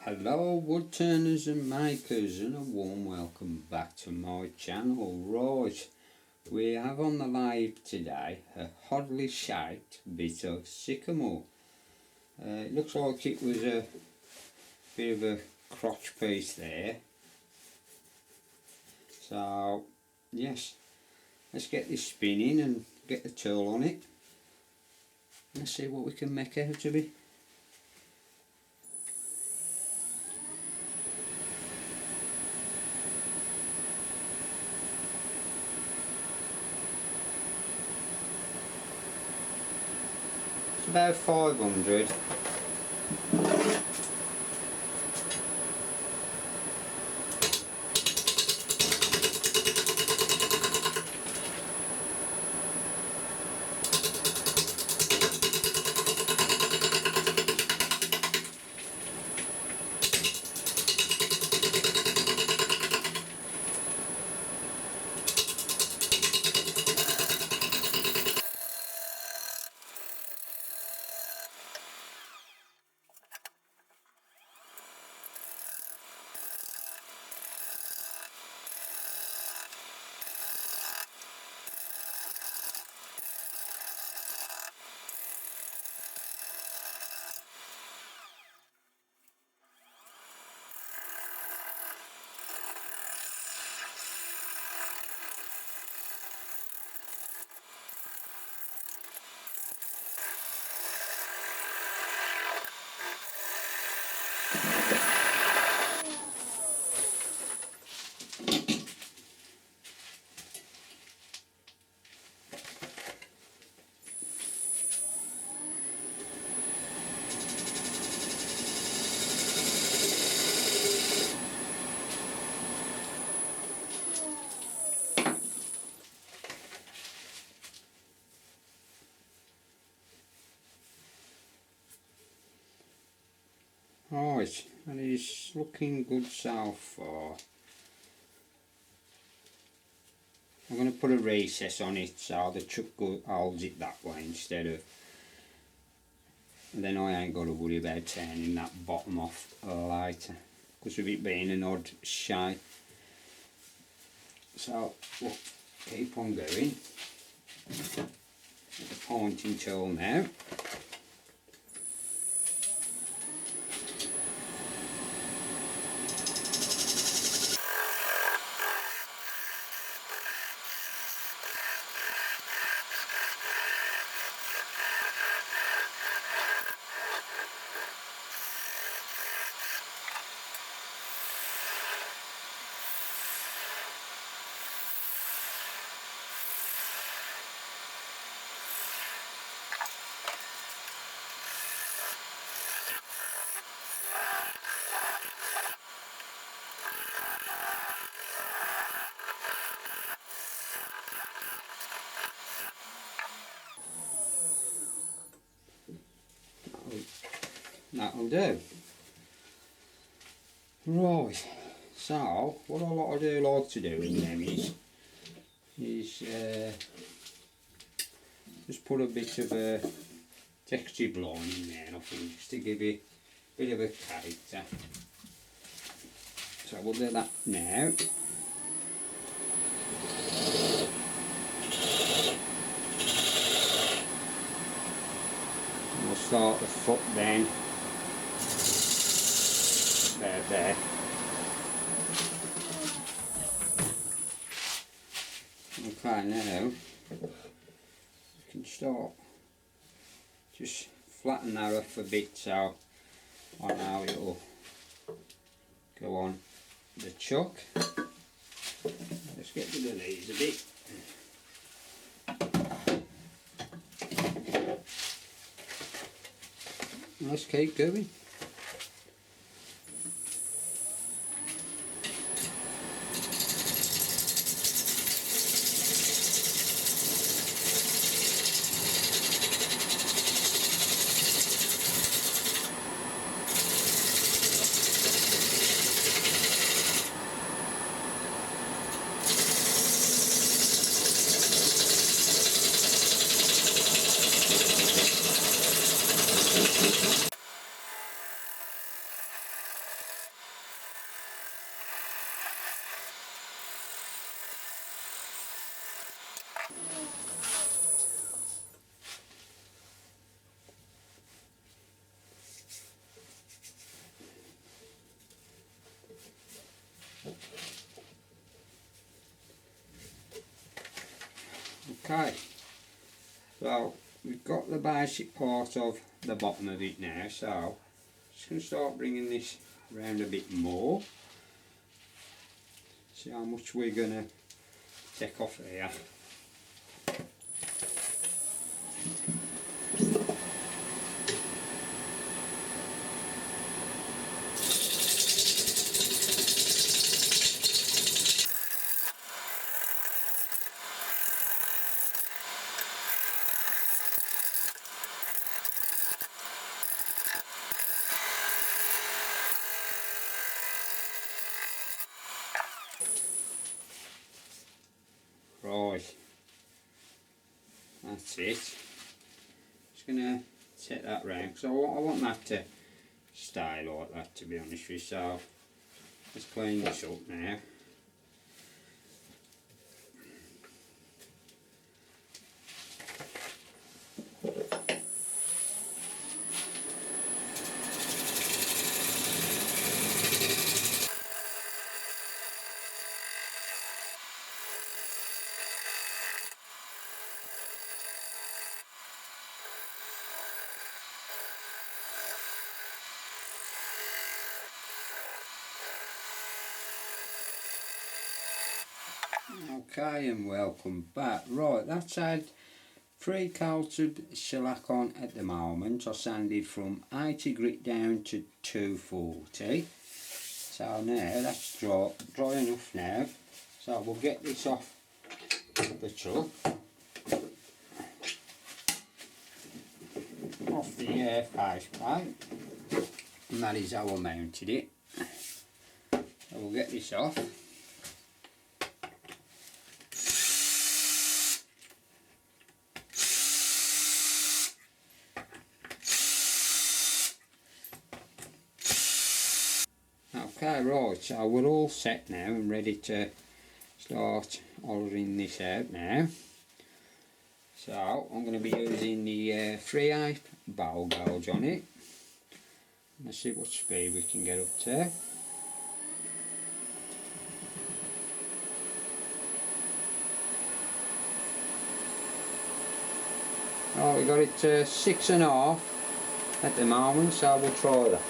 Hello wood turners and makers, and a warm welcome back to my channel. Right, we have on the lathe today a oddly shaped bit of sycamore. It looks like it was a bit of a crotch piece there. So yes, let's get this spinning and get the tool on it. Let's see what we can make out of it. It's about 500. Right, and it's looking good so far. I'm going to put a recess on it so the truck holds it that way instead of, and then I ain't got to worry about turning that bottom off later because of it being an odd shape. So we'll keep on going with the pointing tool now. That'll do. Right, so what I like to do in them is just put a bit of a textured line in there, I think, just to give it a bit of a character. So we'll do that now. We'll start the foot then. There. Okay, now you can start just flatten that off a bit so I know it'll go on the chuck. Let's get rid of these a bit. Let's keep going. Okay, so we've got the basic part of the bottom of it now, so just going to start bringing this round a bit more. See how much we're going to take off here. Right, that's it. Just going to set that round because I want that to stay like that, to be honest with you. So let's clean this up now. Okay, and welcome back. Right, that's had 3 coats of shellac on at the moment. I sanded from 80 grit down to 240. So now that's dry enough now. So we'll get this off the truck, off the faceplate, and that is how I mounted it. So we'll get this off. Okay, right, so we're all set now and ready to start ordering this out now. So I'm going to be using the 3/8 bowl gauge on it. Let's see what speed we can get up to. Oh, we got it to 6.5 at the moment, so we'll try that.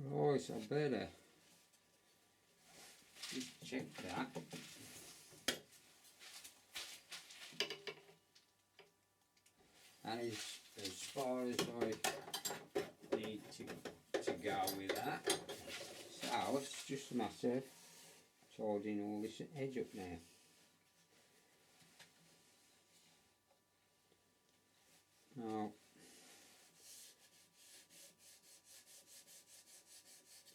Right, so I better just check that. That is as far as I need to go with that. So it's just a matter of tidying all this edge up now. Now,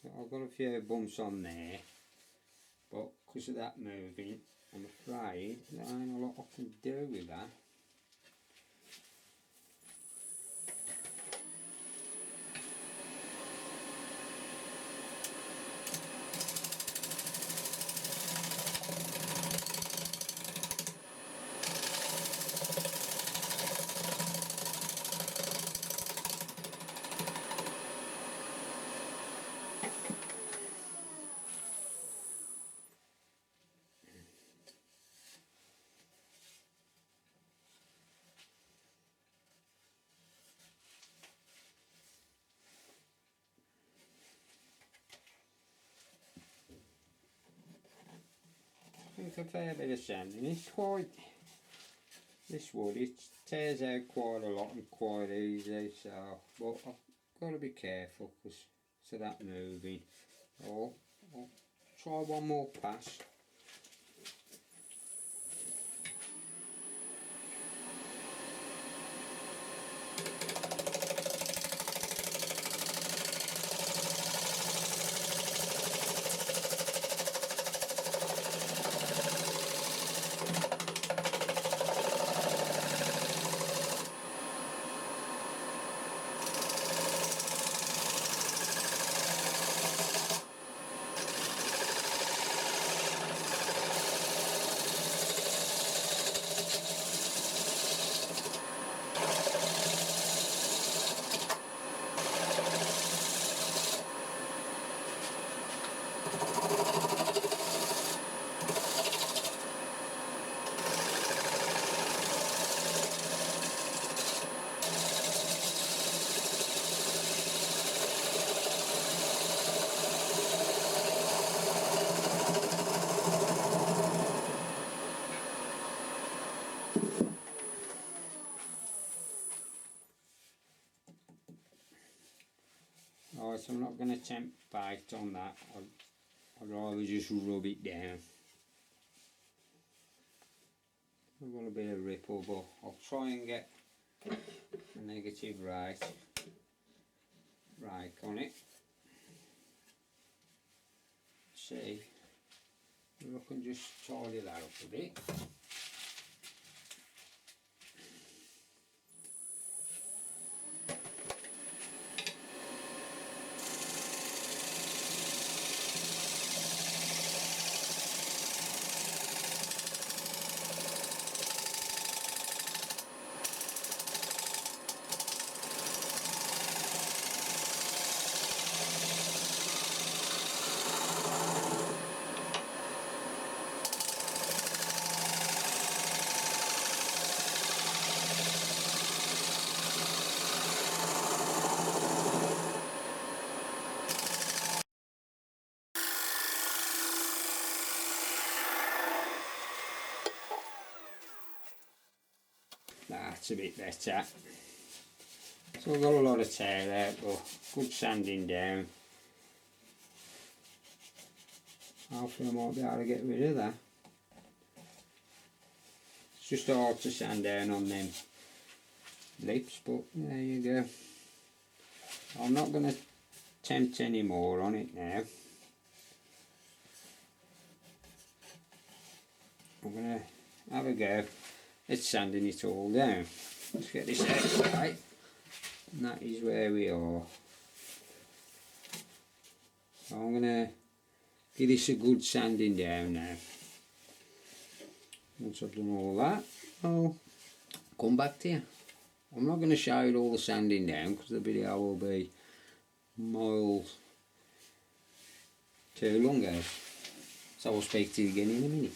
so I've got a few bumps on there, but because of that moving, I'm afraid there ain't a lot I can do with that. I think a fair bit of sanding. It's quite, this wood, it tears out quite a lot and quite easy, so, but I've got to be careful because of that moving. I'll try one more pass. Alright, so I'm not going to attempt bite on that. I'd rather just rub it down. I want a bit of ripple, but I'll try and get the negative right on it. See if I can just tidy that up a bit. That's a bit better. So I've got a lot of tear out, but good sanding down. Hopefully I might be able to get rid of that. It's just hard to sand down on them lips, but there you go. I'm not going to attempt any more on it now. I'm going to have a go at sanding it all down. Let's get this out right, and that is where we are. So I'm going to give this a good sanding down now. Once I've done all that, I'll come back to you. I'm not going to show you all the sanding down because the video will be miles too long, guys. So I'll speak to you again in a minute.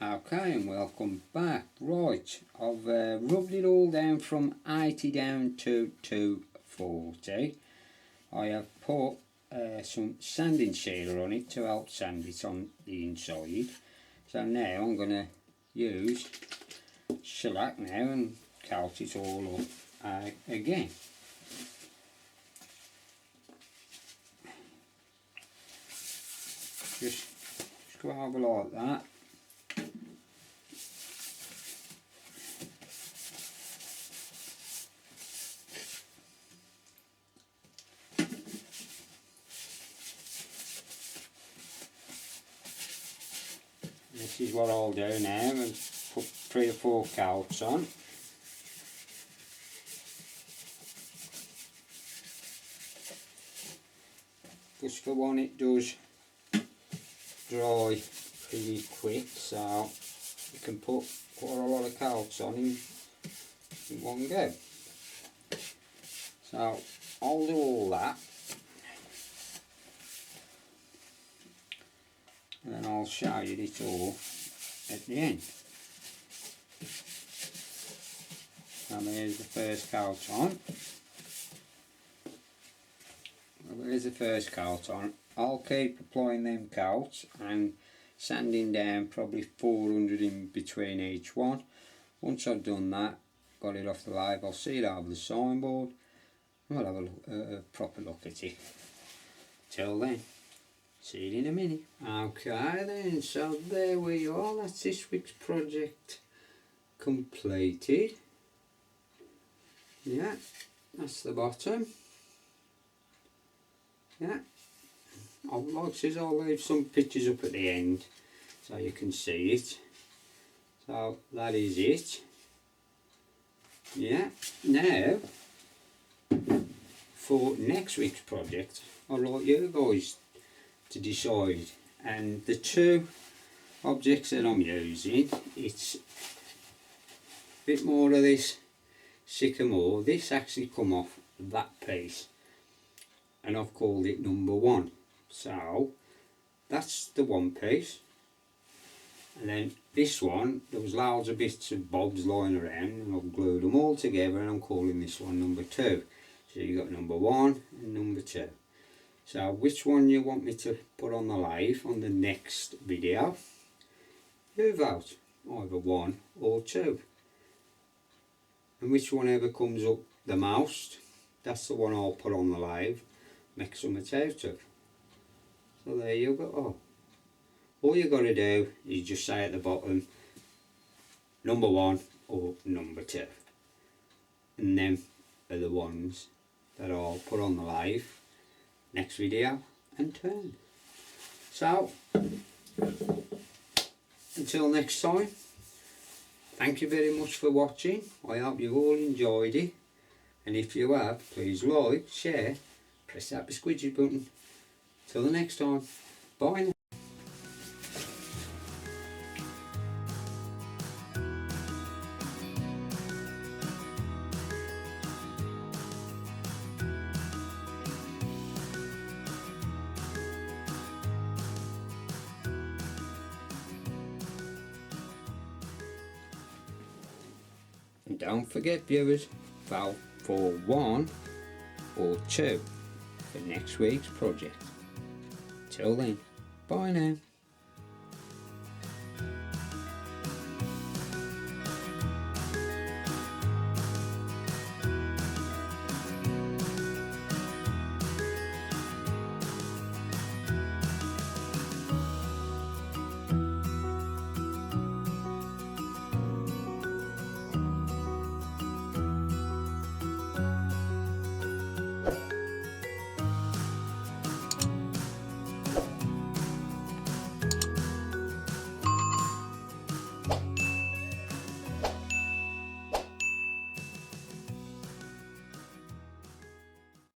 Okay, and welcome back. Right, I've rubbed it all down from 80 down to 240. I have put some sanding sealer on it to help sand it on the inside. So now I'm going to use shellac now and coat it all up again. Just go over like that. this is what I'll do now, and put 3 or 4 coats on. Just for one, it does dry pretty quick, so you can put quite a lot of coats on in one go. So I'll do all that, and then I'll show you it all at the end. And there's the first coat on. Well, there's the first coat on. I'll keep applying them coats and sanding down probably 400 in between each one. Once I've done that, got it off the lathe, I'll see it over the signboard and we'll have a proper look at it. Till then, see it in a minute. Okay then, so there we are, that's this week's project completed. Yeah, that's the bottom. Yeah, I'll leave some pictures up at the end so you can see it. So that is it. Yeah, now for next week's project, I'd like you guys to decide. And the 2 objects that I'm using, it's a bit more of this Sycamore. This actually come off that piece, and I've called it number 1. So that's the one piece, and then this one, there was loads of bits of bobs lying around and I've glued them all together, and I'm calling this one number 2. So you got number 1 and number 2. So which one you want me to put on the lathe on the next video, you vote, either 1 or 2. And which one ever comes up the most, that's the one I'll put on the lathe, make something out of. So there you go. Oh. All you got to do is just say at the bottom number 1 or number 2, and them are the ones that I'll put on the lathe next video and turn. So until next time, thank you very much for watching. I hope you all enjoyed it, and if you have, please like, share, press that squidgy button. Till the next time, bye now. And don't forget, viewers, vote for 1 or 2 for next week's project. Till then, bye now.